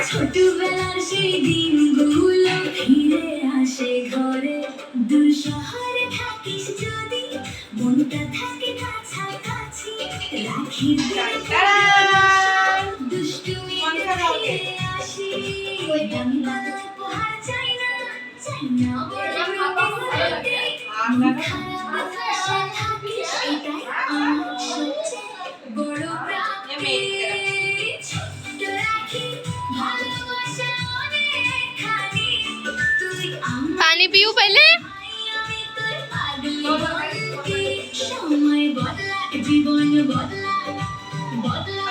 ছোটবেলার সেই দিনগুলো ফিরে আসে ঘরে। দূর শহরে থাকিস যদি মনটা থাকে কাছাকাছি, রাখি দুষ্টুমি ফিরে আসি। উপহার চাই না চাই না খারাপ আশা থাকিস, এটাই আমার সবচেয়ে বড় প্রাপ্তি। पानी पीऊ पहले। समय बदला जीवन बदला बदला।